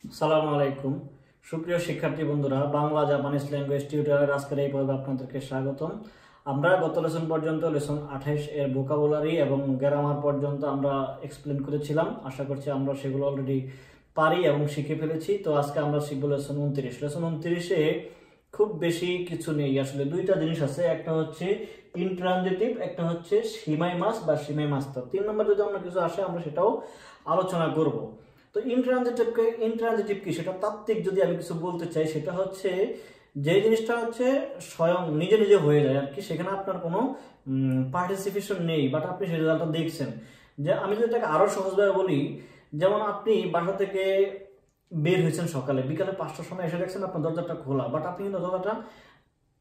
আসসালামু আলাইকুম সুপ্রিয় শিক্ষার্থী বন্ধুরা, বাংলা জাপানিজ ল্যাঙ্গুয়েজ টিউটোরিয়ালের আজকের এই পর্বে আপনাদেরকে স্বাগতম। আমরা গত লেসন পর্যন্ত লেসন 28 এর ভোকাবুলারি এবং গ্রামার পর্যন্ত আমরা এক্সপ্লেন করেছিলাম। আশা করছি আমরা সেগুলো অলরেডি পারি এবং শিখে ফেলেছি। তো আজকে আমরা শিখব লেসন 29। লেসন 29-এ খুব বেশি কিছু নেই, আসলে দুইটা জিনিস আছে, একটা হচ্ছে ইনট্রানজিটিভ, একটা হচ্ছে সিমাই মাস বা সিমাই মাস্টার। 3 নম্বর যদি আমরা কিছু আসে আমরা সেটাও আলোচনা করব। তো ইন্ট্রানজিটিভ কি, সেটা তাত্ত্বিক যদি আমি কিছু বলতে চাই, সেটা হচ্ছে যে জিনিসটা হচ্ছে স্বয়ং নিজে নিজে হয়ে যায় আর কি, সেখানে আপনার কোনো পার্টিসিপেশন নেই, বাট আপনি সেই রেজাল্টটা দেখছেন। যে আমি যদি এটাকে আরো সহজভাবে বলি, যেমন আপনি বাসা থেকে বের হয়েছেন সকালে, বিকালে 5টার সময় এসে দেখছেন আপনার দরজাটা খোলা, বাট আপনি কিন্তু দরজাটা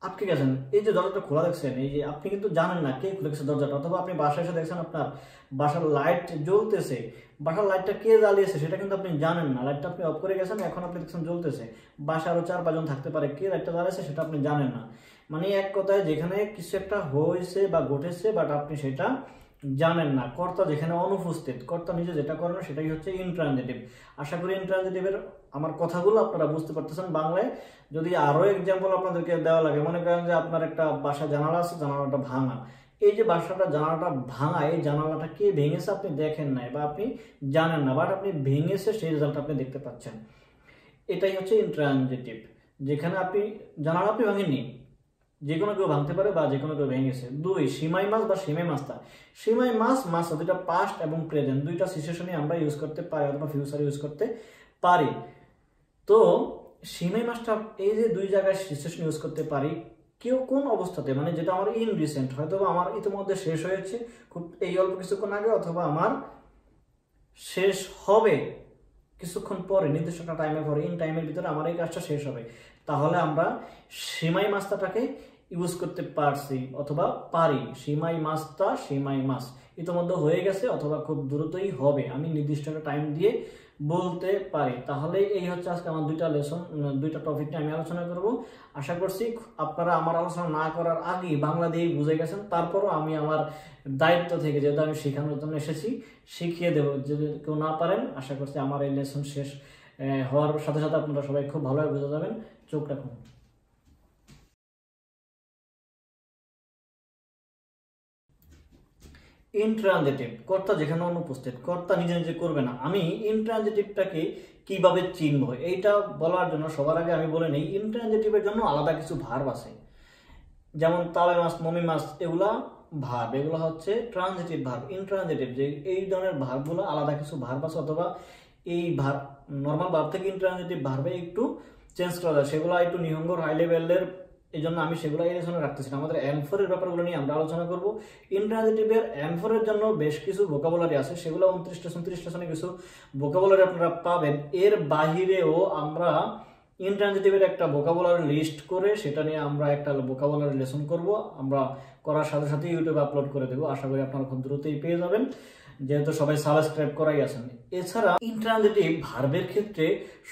আটকে গেছেন। এই যে দরজাটা খোলা দেখছেন, এই যে আপনি কিন্তু জানেন না কে খুলে গেছে দরজাটা, অথবা আপনি বাসায় এসে দেখছেন আপনার বাসার লাইট জ্বলতেছে, বাসার লাইটটা কে জ্বালিয়েছে সেটা কিন্তু আপনি জানেন না। লাইটটা আপনি অফ করে গেছেন, এখন আপনি দেখছেন জ্বলতেছে, বাসায় আরো 4-5 জন থাকতে পারে, কে লাইটটা জ্বালিয়েছে সেটা আপনি জানেন না। মানে এক কথায় যেখানে কিছু একটা হয়েছে বা ঘটেছে, বাট আপনি সেটা জানেন না। কর্তা যেখানে অনুপস্থিত, কর্তা নিজে যেটা করে না সেটাই হচ্ছে ইনট্রানজিটিভ। আশা করি ইনট্রানজিটিভের আমার কথাগুলো আপনারা বুঝতে পারতেছেন বাংলায়। যদি আরো এক্সাম্পল আপনাদেরকে দেওয়া লাগে, মনে করেন যে আপনার একটা বাসা জানালা আছে, জানালাটা ভাঙা। এই যে বাসাটা জানালাটা ভাঙা, এই জানালাটা কে ভেঙেছে আপনি দেখেন নাই বা আপনি জানেন না, বাট আপনি ভেঙেছে সেই রেজাল্ট আপনি দেখতে পাচ্ছেন। এটাই হচ্ছে ইনট্রানজিটিভ, যেখানে আপনি জানালা আপনি ভাঙেননি, যে কোনো কেউ ভাঙতে পারে বা যে কোনো কেউ ভেঙেছে। 2 সিমাই মাস বা সিমাই মাস্তা। সিমাই মাস মাস দুইটা পাস্ট এবং প্রেজেন্ট, দুইটা সিচুয়েশনে আমরা ইউজ করতে পারি অথবা ফিউচারে ইউজ করতে পারি। তো সিমাই মাসটা এই যে দুই জায়গায় সিচুয়েশন ইউজ করতে পারি, কেউ কোন অবস্থাতে, মানে যেটা আমার ইন রিসেন্ট, হয়তো আমার ইতিমধ্যে শেষ হয়েছে খুব এই অল্প কিছুক্ষণ আগে, অথবা আমার শেষ হবে কিছুক্ষণ পরে, নির্দিষ্ট একটা টাইমের পরে, ইন টাইমের ভিতরে আমার এই কাজটা শেষ হবে, তাহলে আমরা সিমাই মাস্তাটাকে ইউজ করতে পারছি অথবা পারি। সিমাই মাস্তা, সিমাই মাস ইতিমধ্যে হয়ে গেছে অথবা খুব দ্রুতই হবে, আমি নির্দিষ্ট একটা টাইম দিয়ে বলতে পারি। তাহলে এই হচ্ছে আজকে আমার দুইটা লেসন, দুইটা টপিক নিয়ে আমি আলোচনা করব। আশা করছি আপনারা আমার আলোচনা না করার আগেই বাংলা দিয়ে বুঝে গেছেন। তারপরও আমি আমার দায়িত্ব থেকে, যেহেতু আমি শেখানোর জন্য এসেছি, শিখিয়ে দেবো। যদি কেউ না পারেন, আশা করছি আমার এই লেসন শেষ হওয়ার সাথে সাথে আপনারা সবাই খুব ভালোভাবে বুঝে যাবেন। চোখ রাখুন। ইনট্রানজিটিভ, কর্তা যেখানে অনুপস্থিত, কর্তা নিজে নিজে করবে না। আমি ইনট্রানজিটিভটাকে কিভাবে চিনবো এইটা বলার জন্য সবার আগে আমি বলে নিই, ইনট্রানজিটিভের জন্য আলাদা কিছু ভার্ব আছে। যেমন তাবে মাস, মমি মাস, এগুলা ভার্ব, এগুলো হচ্ছে ট্রানজিটিভ ভার্ব। ইনট্রানজিটিভ যে এই ধরনের ভার্বগুলো আলাদা কিছু ভার্ব আছে, অথবা এই ভার্ব নর্মাল ভার্ব থেকে ইনট্রানজিটিভ ভার্বে একটু চেঞ্জ করা যায়, সেগুলো একটু নিহঙ্গর হাই লেভেলের, এই জন্য আমি সেগুলো এই লেসনে রাখতেছি না। আমাদের M4 এর ব্যাপারগুলো নিয়ে আমরা আলোচনা করব। ইনট্রানজিটিভের M4 এর জন্য বেশ কিছু ভোকাবুলারি আছে, সেগুলো 29 লেসনে কিছু ভোকাবুলারি আপনারা পাবেন। এর বাহিরেও আমরা ইনট্রানজিটিভের একটা ভোকাবুলারি লিস্ট করে সেটা নিয়ে আমরা একটা ভোকাবুলারি লেসন করব। আমরা করার সাথে সাথে ইউটিউবে আপলোড করে দেবো, আশা করি আপনারা খুব দ্রুতই পেয়ে যাবেন, যেহেতু সবাই সাবস্ক্রাইব করাই আছেন। এছাড়া ইনট্রানজিটিভ ভার্বের ক্ষেত্রে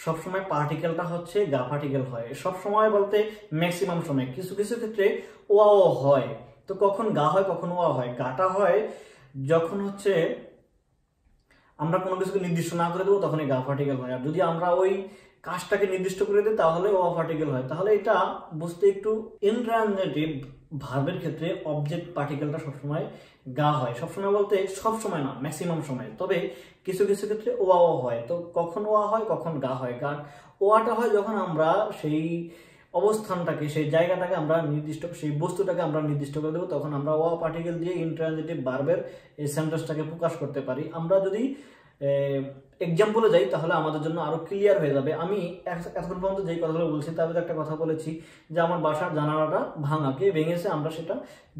সবসময় পার্টিকেলটা হচ্ছে গা পার্টিকেল হয়, সবসময় বলতে ম্যাক্সিমাম সময়। কিছু কিছু ক্ষেত্রে ওয়াও হয়। তো কখন গা হয় কখন ওয়া হয়? গাটা হয় যখন হচ্ছে আমরা কোনো কিছুকে নির্দিষ্ট না করে দেবো, তখনই গা পার্টিকেল হয়। আর যদি আমরা ওই কাজটাকে নির্দিষ্ট করে দিই তাহলে ও পার্টিকেল হয়। তাহলে এটা বুঝতে একটু, ইনট্রানজিটিভ ভার্বের ক্ষেত্রে অবজেক্ট পার্টিকেলটা সবসময় গা হয়। সবসময় বলতে সবসময় না, ম্যাক্সিমাম সময়। তবে কিছু কিছু ক্ষেত্রে ওয়াও হয়। তো কখন ওয়া হয় কখন গা হয়? কারণ ওয়াটা হয় যখন আমরা সেই অবস্থানটাকে, সেই জায়গাটাকে আমরা নির্দিষ্ট, সেই বস্তুটাকে আমরা নির্দিষ্ট করে দেবো, তখন আমরা ওয়া পার্টিকেল দিয়ে ইনট্রানজিটিভ ভার্বের এই সেন্টেন্সটাকে প্রকাশ করতে পারি। আমরা যদি এক্সাম্পলে যাই তাহলে আমাদের জন্য আরো ক্লিয়ার হয়ে যাবে। আমি এতক্ষণ পর্যন্ত যেই কথাগুলো বলছি তার ভিতরে একটা কথা বলেছি যে আমার বাসার জানালাটা ভাঙা, কে ভেঙেছে আমরা সেটা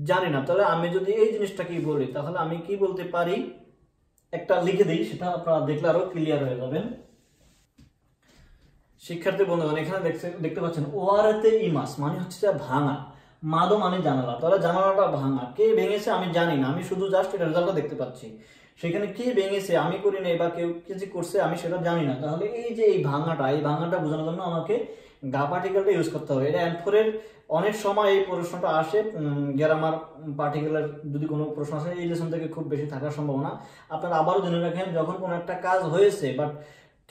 জানি না। তাহলে আমি যদি এই জিনিসটা কি বলি, তাহলে আমি কি বলতে পারি, একটা লিখে দিই, সেটা আপনারা দেখলে আরো ক্লিয়ার হয়ে যাবেন। শিক্ষার্থী বন্ধুগণ, এখানে দেখতে পাচ্ছেন ওয়ারেতে ইমাস মানে হচ্ছে ভাঙা, মাদো মানে জানালা। তাহলে জানালাটা ভাঙা, কে ভেঙেছে আমি জানি না, আমি শুধু জাস্ট এটা রেজাল্টটা দেখতে পাচ্ছি। সেখানে কে ভেঙেছে আমি করি নাই, বা কেউ কিছু করছে আমি সেটা জানি না। তাহলে এই যে এই ভাঙাটা বোঝানোর জন্য আমাকে গা পার্টিকেলটা ইউজ করতে হবে। এটা M4 এর অনেক সময় এই প্রশ্নটা আসে, গ্রামার পার্টিকুলার যদি কোনো প্রশ্ন আসে এই লেসন থেকে খুব বেশি থাকার সম্ভাবনা। আপনারা আবারও জেনে রাখেন, যখন কোনো একটা কাজ হয়েছে বাট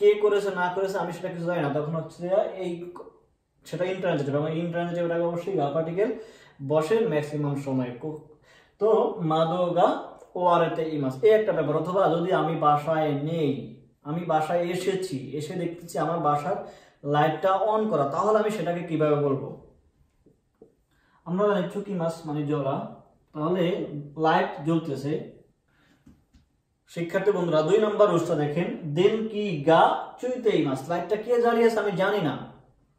কে করেছে না করেছে আমি সেটা কিছু জানি না, তখন হচ্ছে এই সেটা ইন্ট্রানজিটিভ, এবং ইন্ট্রানজিটিভের আগে অবশ্যই গা পার্টিকেল বসে ম্যাক্সিমাম সময়। তো মাদো গা ও আর এতে ইমাস, এই একটা ব্যাপার। অথবা যদি আমি বাসায় নেই, আমি বাসায় এসেছি, এসে দেখতেছি আমার বাসার লাইটটা অন করা, তাহলে আমি সেটাকে কিভাবে বলবো? আমরা জানি চুকি মাস মানে জ্বলা, তাহলে লাইট জ্বলতেছে। শিক্ষার্থী বন্ধুরা 2 নম্বর রুলসটা দেখেন, দেন কি গা চুইতে ইমাস, লাইটটা কে জ্বালিয়েছে আমি জানি না।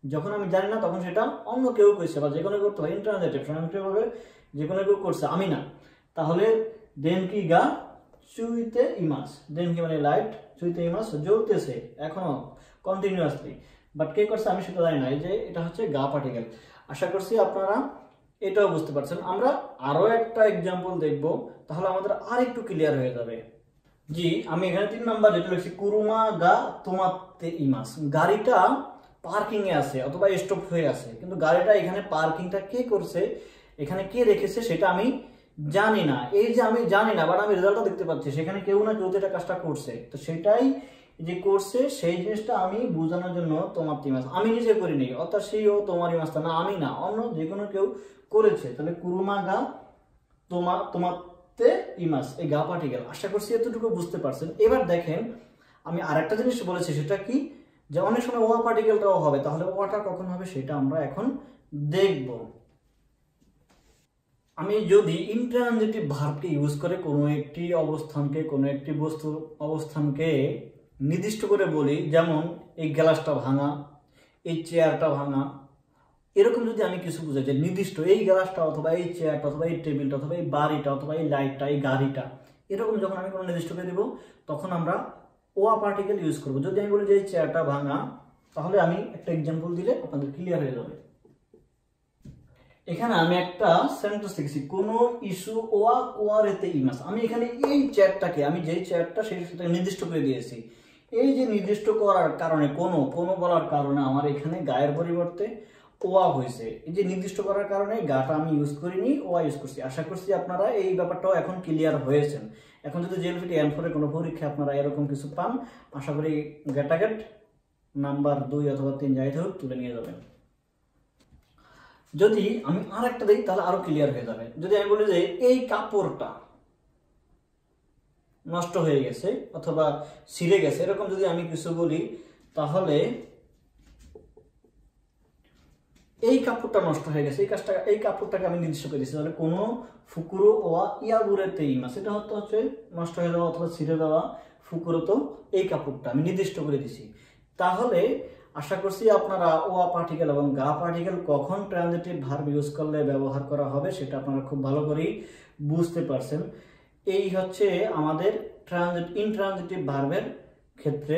যখন আমি জানি না তখন সেটা অন্য কেউ করছে, বা যে কোনো করতে পারে, ইন্টারনেটিভ স্বয়ংক্রিয়ভাবে যে কোনো কেউ করছে, আমি না। তাহলে দেন কি গা চুইতে ইমাস, দেন কি মানে লাইট, চুইতে ইমাস জ্বলতেছে এখনো কন্টিনিউয়াসলি, বাট কে করছে আমি সেটা জানি না। এই যে এটা হচ্ছে গা পার্টিকেল। আশা করছি আপনারা এটাও বুঝতে পারছেন। আমরা আরো একটা এক্সাম্পল দেখব, তাহলে আমাদের আর একটু ক্লিয়ার হয়ে যাবে। জি, আমি এখানে 3 নাম্বার যেটা লিখছি, কুরুমা গা তোমাতে ইমাস, গাড়িটা পার্কিং এ আছে অথবা স্টপ হয়ে আছে, কিন্তু গাড়িটা এখানে পার্কিংটা কে করছে, এখানে কে রেখেছে সেটা আমি জানি না। এই যে আমি জানি না, বাট আমি রেজাল্টটা দেখতে পাচ্ছি, সেখানে কেউ না কেউ তো এটা কাজটা করছে। তো সেটাই যে করছে সেই জিনিসটা আমি বোঝানোর জন্য তোমার ইমাস, আমি নিজে করিনি, অর্থাৎ সেই ও তোমার ইমাসটা না, আমি না, অন্য যে কোনো কেউ করেছে। তাহলে কুরুমা গা তোমাতে ইমাস, এই গা পার্টিকেল। আশা করছি এতটুকু বুঝতে পারছেন। এবার দেখেন আমি আরেকটা জিনিস বলেছি, সেটা কি, যে অনেক সময় ওয়া পার্টিকেলটাও হবে, তাহলে ওয়াটা কখন হবে সেটা আমরা এখন দেখব। আমি যদি ইন্ট্রানজিটিভ ভার্বকে ইউজ করে কোনো একটি অবস্থানকে, কোনো একটি বস্তুর অবস্থানকে নির্দিষ্ট করে বলি, যেমন এই গ্লাসটা ভাঙা, এই চেয়ারটা ভাঙা, এরকম যদি আমি কিছু বুঝাই যে নির্দিষ্ট এই গ্লাসটা অথবা এই চেয়ারটা অথবা এই টেবিলটা অথবা এই বাড়িটা অথবা এই লাইটটা, এই গাড়িটা, এরকম যখন আমি কোনো নির্দিষ্ট করে দিব, তখন আমরা ওয়া পার্টিকেল ইউজ করব। যদি আমি বলি যে এই চেয়ারটা ভাঙা, তাহলে আমি একটা এক্সাম্পল দিলে আপনাদের ক্লিয়ার হয়ে যাবে। এখানে আমি একটা সেন্টেন্স লিখছি, কোনো ইস্যু ওয়া কোয়ারেতে ইমাস, আমি এখানে এই চেয়ারটাকে, আমি যেই চেয়ারটা সেই সেটাকে নির্দিষ্ট করে দিয়েছি। এই যে নির্দিষ্ট করার কারণে, কোনো কোনো বলার কারণে আমার এখানে গায়ের পরিবর্তে ওয়া হয়েছে। এই যে নির্দিষ্ট করার কারণে গাটা আমি ইউজ করিনি, ওয়া ইউজ করছি। আশা করছি আপনারা এই ব্যাপারটাও এখন ক্লিয়ার হয়েছেন। এখন যদি জেএলপিটি এম4 এর কোনো পরীক্ষা আপনারা এরকম কিছু পান, আশা করি গেটাগেট নাম্বার 2 অথবা 3 যাই হোক তুলে নিয়ে যাবেন। যদি আমি আর একটা দিই তাহলে আরো ক্লিয়ার হয়ে যাবে। যদি আমি বলি যে এই কাপড়টা নষ্ট হয়ে গেছে অথবা ছিঁড়ে গেছে, এরকম যদি আমি কিছু বলি, তাহলে এই কাপড়টা নষ্ট হয়ে গেছে, এই কাপড়টাকে আমি নির্দিষ্ট করে দিচ্ছি। তাহলে কোনো ফুকুরো ওয়া ইয়াবুরেতে ইমাস, এটা হচ্ছে নষ্ট হয়ে যাওয়া অথবা ছিঁড়ে যাওয়া, ফুকুরো তো এই কাপড়টা আমি নির্দিষ্ট করে দিছি। তাহলে আশা করছি আপনারা ওয়া পার্টিকেল এবং গা পার্টিকেল কখন ট্রানজিটিভ ভার্ব ইউজ করলে ব্যবহার করা হবে সেটা আপনারা খুব ভালো করেই বুঝতে পারছেন। এই হচ্ছে আমাদের ইনট্রানজিটিভ ভার্বের ক্ষেত্রে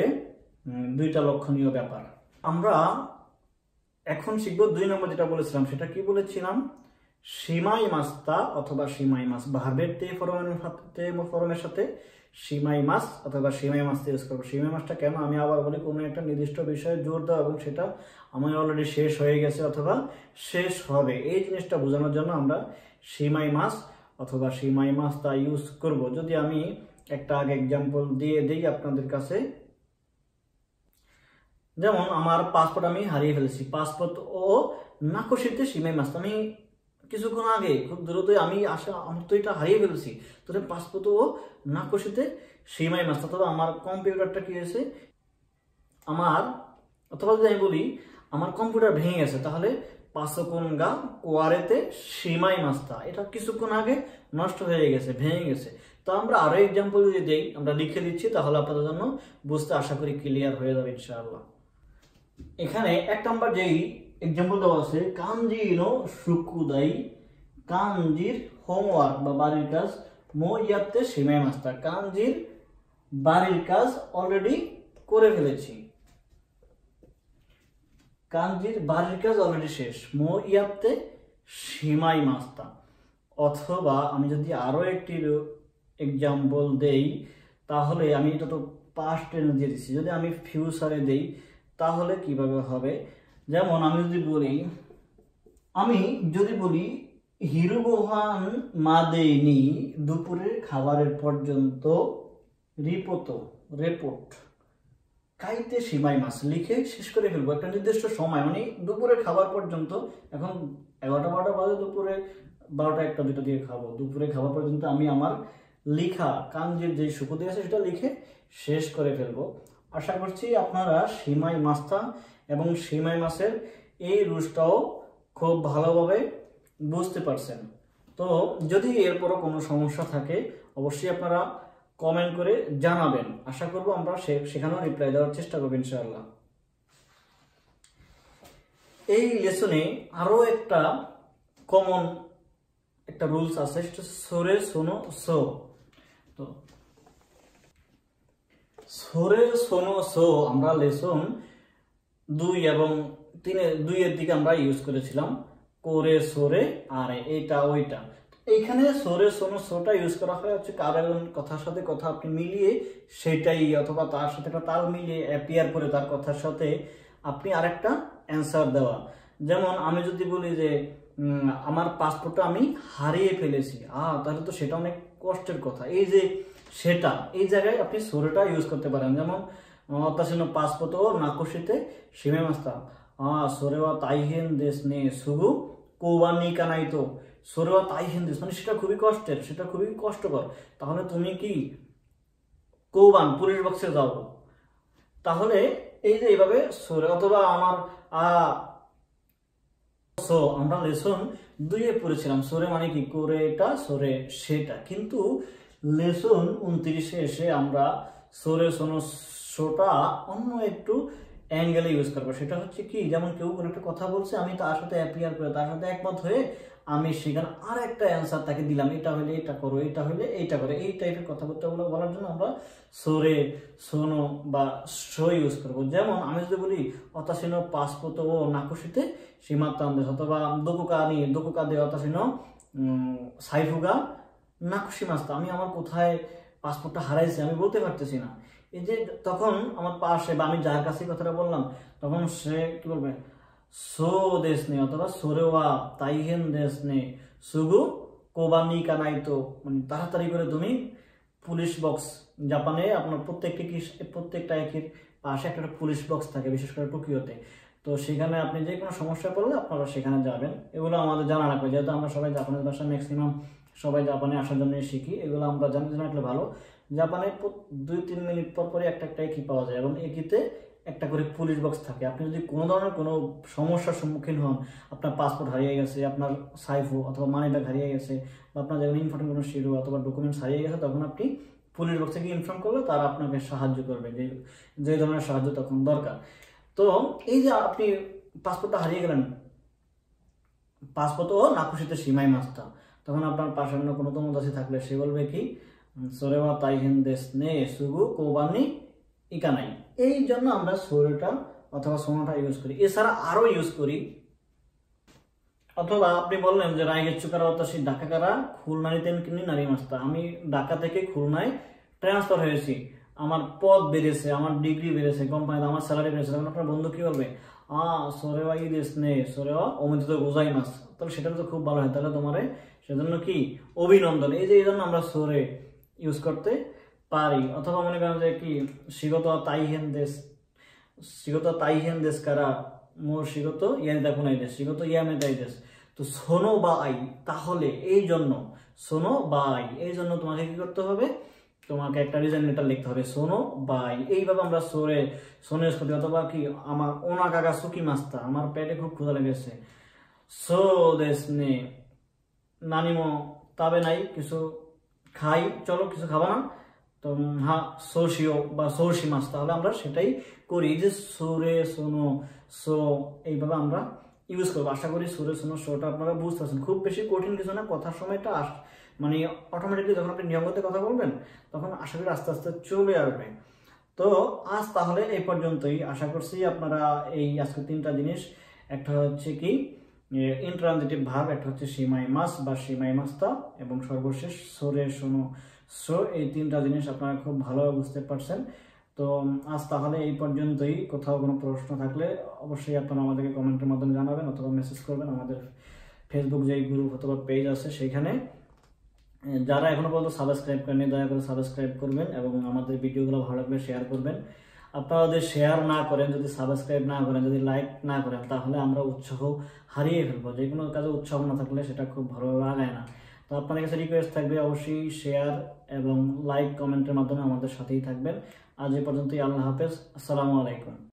2টা লক্ষণীয় ব্যাপার। আমরা এখন শিখব 2 নম্বর যেটা বলেছিলাম, সেটা কি বলেছিলাম, সীমাই মাস্তা অথবা সীমাই মাস, ভার্বের তে ফরমের সাথে সীমাই মাস অথবা সীমাই মাসটা ইউজ করবো। সীমাই মাসটা কেন, আমি আবার বলি, কোনো একটা নির্দিষ্ট বিষয়ে জোর দাও এবং সেটা আমার অলরেডি শেষ হয়ে গেছে অথবা শেষ হবে, এই জিনিসটা বোঝানোর জন্য আমরা সীমাই মাস অথবা সীমাই মাসটা ইউজ করব। যদি আমি একটা আগে এক্সাম্পল দিয়ে দিই আপনাদের কাছে, যেমন আমার পাসপোর্ট আমি হারিয়ে ফেলেছি, পাসপোর্ট ও নাকশিতে সীমাই মাস, আমি কিছুক্ষণ আগে খুব দ্রুতই আমি আমার তো এটা হারিয়ে ফেলেছি, তো পাসপোর্ট ও নাকশিতে সীমাই মাস, অথবা আমার কম্পিউটারটা কি হয়েছে আমার, অথবা যদি আমি বলি আমার কম্পিউটার ভেঙে গেছে, তাহলে পাসকোনগা কোয়ারেতে সীমাই মাস্তা, এটা কিছুক্ষণ আগে নষ্ট হয়ে গেছে, ভেঙে গেছে। তো আমরা আরো এক্সাম্পল যদি দেই, আমরা লিখে দিচ্ছি, তাহলে আপনাদের জন্য বুঝতে আশা করি ক্লিয়ার হয়ে যাবে ইনশাআল্লাহ। এখানে 1 নম্বর যেই এক্সাম্পল দেওয়া আছে, কাঞ্জি নো সুকুদাই, কাঞ্জির হোমওয়ার্ক বা বাড়ির কাজ, মো ইয়াতে সীমাই মাস্তা, কাঞ্জির বাড়ির কাজ অলরেডি করে ফেলেছি, কাঞ্জির বাড়ির কাজ অলরেডি শেষ, মো ইয়াতে সীমাই মাস্তা। অথবা আমি যদি আরো একটি এক্সাম্পল দেই, তাহলে আমি এটা তো পাস্ট টেন্স দিয়ে দিচ্ছি, যদি আমি ফিউচারে দেই তাহলে কিভাবে হবে, যেমন আমি যদি বলি হিরুগোহান মাদেনি, দুপুরের খাবারের পর্যন্ত রিপোর্ট খাইতে শিমাই মাস লিখে শেষ করে ফেলবো একটা নির্দিষ্ট সময়, মানে দুপুরে খাবার পর্যন্ত। এখন 11টা 12টা বাজে, দুপুরে 12টা 1টা 2টা দিয়ে খাবো, দুপুরে খাবার পর্যন্ত আমি আমার লিখা কাঞ্জির যে সুকুতি আছে সেটা লিখে শেষ করে ফেলবো। আশা করছি আপনারা শিমাই মাছটা এবং শিমাই মাছের এই রুলসটাও খুব ভালোভাবে বুঝতে পারছেন। তো যদি এরপরও কোনো সমস্যা থাকে অবশ্যই আপনারা কমেন্ট করে জানাবেন, আশা করব আমরা সেখানেও রিপ্লাই দেওয়ার চেষ্টা করব ইনশাআল্লাহ। এই লেসনে আরো একটা কমন একটা রুলস আছে, সেটা সোরে সোনো সো। তো সোরে সোনো সো আমরা লেসন 2 এবং 2 এর দিকে আমরা ইউজ করেছিলাম, কোরে সোরে আর এইটা ওইটা। এইখানে সোরে সোনো সোটা ইউজ করা হয় হচ্ছে কারোর কথার সাথে কথা আপনি মিলিয়ে সেটাই, অথবা তার সাথে একটা তাল মিলিয়ে অ্যাপিয়ার করে তার কথার সাথে আপনি আরেকটা অ্যান্সার দেওয়া। যেমন আমি যদি বলি যে আমার পাসপোর্টটা আমি হারিয়ে ফেলেছি, তাহলে তো সেটা অনেক কষ্টের কথা। এই যে সেটা, এই জায়গায় আপনি সোরেটা ইউজ করতে পারেন। যেমন অত্যাসীন পাসপোর্ট ও নাকুশিতে শিমে মাস্তা সোরেওয়া তাইহেন দেশ নে সুগু কৌবানি কানাই তো সোরেওয়া তাইহেন দেশ, মানে সেটা খুবই কষ্টের, সেটা খুবই কষ্টকর। তাহলে তুমি কি কৌবান পুলিশ বক্সে যাও। তাহলে এই যে এইভাবে সোরে, অথবা আমার সো আমরা লেসন 2 এ পড়েছিলাম সোরে মানে কি করে এটা সোরে সেটা, কিন্তু লেসন 29 এসে আমরা সোরে সোনো সোটা অন্য একটু অ্যাঙ্গেলে ইউজ করবো। সেটা হচ্ছে কি, যেমন কেউ কোনো একটা কথা বলছে, আমি তার সাথে অ্যাপিয়ার করে তার সাথে একমত হয়ে আমি সেখানে আর একটা অ্যান্সার তাকে দিলাম, এটা হলে এটা করো, এটা হলে এইটা করো। এই টাইপের কথাবার্তাগুলো বলার জন্য আমরা সোরে সোনো বা সো ইউজ করবো। যেমন আমি যদি বলি অতাসিনো পাসপোর্ট ও নাকুশিতে সীমাত্তান্দেশ, অথবা দোকুকা দে অতাসিনো সাইফুগা নাকুশি মাস্তা, আমি আমার কোথায় পাসপোর্টটা হারাইছি আমি বলতে পারতেছি না। এই যে তখন আমার পাশে বা আমি যার কাছে কথাটা বললাম, তখন সে কি বলবে, সো দেশ নে, অথবা সোরেওয়া তাইহেন দেশ নে সুগু কোবানি কানাইতো, মানে তাড়াতাড়ি করে তুমি পুলিশ বক্স। জাপানে আপনার প্রত্যেকটা একের পাশে একটা পুলিশ বক্স থাকে, বিশেষ করে টোকিওতে। তো সেখানে আপনি যে কোনো সমস্যা পড়লে আপনারা সেখানে যাবেন। এগুলো আমাদের জানা রাখবে, যেহেতু আমরা সবাই জাপানের ভাষা ম্যাক্সিমাম সবাই জাপানে আসার জন্য শিখি, এগুলো আমরা জানতে রাখলে ভালো। জাপানে 2-3 মিনিট পর পরে একটা একই পাওয়া যায়, এবং একিতে একটা করে পুলিশ বক্স থাকে। আপনি যদি কোনো ধরনের কোনো সমস্যার সম্মুখীন হন, আপনার পাসপোর্ট হারিয়ে গেছে, আপনার সাইফো অথবা মানি ব্যাগ হারিয়ে গেছে, বা আপনার যেমন ইম্পর্টেন্ট কোনো শিরো অথবা ডকুমেন্টস হারিয়ে গেছে, তখন আপনি পুলিশ বক্সে গিয়ে ইনফর্ম করলে তারা আপনাকে সাহায্য করবে, যে ধরনের সাহায্য তখন দরকার। তো এই যে আপনি পাসপোর্টটা হারিয়ে গেলেন, পাসপোর্ট ও নাকুশিতে সীমাই মাস্তা, তখন আপনার পাশে অন্য কোনো তোমদাসী থাকলে সে বলবে কি সোরেওয়া তাইহেন দেশ নে সুগু কোবানি ইকানাই। এই জন্য আমরা সোরেটা অথবা সোনাটা ইউজ করি। এছাড়া আরো ইউজ করি, অথবা আপনি বললেন যে রায়গেচ্ছুকারা অত্যাসী ঢাকাকারা খুলনারিতেন কিনি নারী মাস্তা, আমি ঢাকা থেকে খুলনায় ট্রান্সফার হয়েছি, আমার পদ বেড়েছে, আমার ডিগ্রি বেড়েছে, কোম্পানিতে আমার স্যালারি বেড়েছে, তখন আপনার বন্ধু কি বলবে, সোরেওয়া ই দেশ নে সোরেওয়া অমিত গোজাই মাস, তাহলে সেটা তো খুব ভালো হয়, তাহলে তোমার সেজন্য কি অভিনন্দন। এই যে এই জন্য আমরা সোরে ইউজ করতে পারি। অথবা মনে করেন যে কি শিগত তাইহেন দেশ কারা মোর শিগত ইয়ানি দেখুনাই দেশ শিগত ইয়ামে তাই দেশ। তো সোনো বা আই, তাহলে এই জন্য সোনো বা আই, এই জন্য তোমাকে কি করতে হবে, তোমাকে একটা রিজন লেটার লিখতে হবে সোনো বা আই। এইভাবে আমরা সোনো ইউজ করতে। অথবা কি আমার ওনা কাকা সুকি মাস্তা, আমার পেটে খুব ক্ষুধা লেগেছে, সো দেশ নে নানিমো তাবে নাই, কিছু খাই, চলো কিছু খাবা না, তো সোশিও বা সোশি মাস, তাহলে আমরা সেটাই করি। যে সোরে সোনো সো এইভাবে আমরা ইউজ করবো। আশা করি সোরে সোনো সোটা আপনারা বুঝতে পারছেন, খুব বেশি কঠিন কিছু না। কথার সময়টা মানে অটোমেটিকলি যখন আপনি নিয়মিত কথা বলবেন তখন আশা করি আস্তে আস্তে চলে আসবে। তো আজ তাহলে এই পর্যন্তই। আশা করছি আপনারা এই আজকে 3টা জিনিস, একটা হচ্ছে কি ইন্ট্রানজিটিভ ভার্ব, একটা হচ্ছে সীমাই মাস বা সীমাই মাস্তা, এবং সর্বশেষ সোরে সোনো সো, এই 3টা জিনিস আপনারা খুব ভালোভাবে বুঝতে পারছেন। তো আজ তাহলে এই পর্যন্তই। কোথাও কোনো প্রশ্ন থাকলে অবশ্যই আপনারা আমাদেরকে কমেন্টের মাধ্যমে জানাবেন অথবা মেসেজ করবেন। আমাদের ফেসবুক যেই গ্রুপ অথবা পেজ আছে সেখানে যারা এখনো পর্যন্ত সাবস্ক্রাইব করেনি দয়া করে সাবস্ক্রাইব করবেন, এবং আমাদের ভিডিওগুলো ভালো লাগলে শেয়ার করবেন। আপনারা যদি শেয়ার না করেন, যদি সাবস্ক্রাইব না করেন, যদি লাইক না করেন, তাহলে আমরা উৎসাহ হারিয়ে ফেলবো। যে কোনো কাজে উৎসাহ না থাকলে সেটা খুব ভালোভাবে আগায় না। তো আপনাদের কাছে রিকোয়েস্ট থাকবে অবশ্যই শেয়ার এবং লাইক কমেন্টের মাধ্যমে আমাদের সাথেই থাকবেন। আজ এই পর্যন্তই। আল্লাহ হাফেজ। আসসালামু আলাইকুম।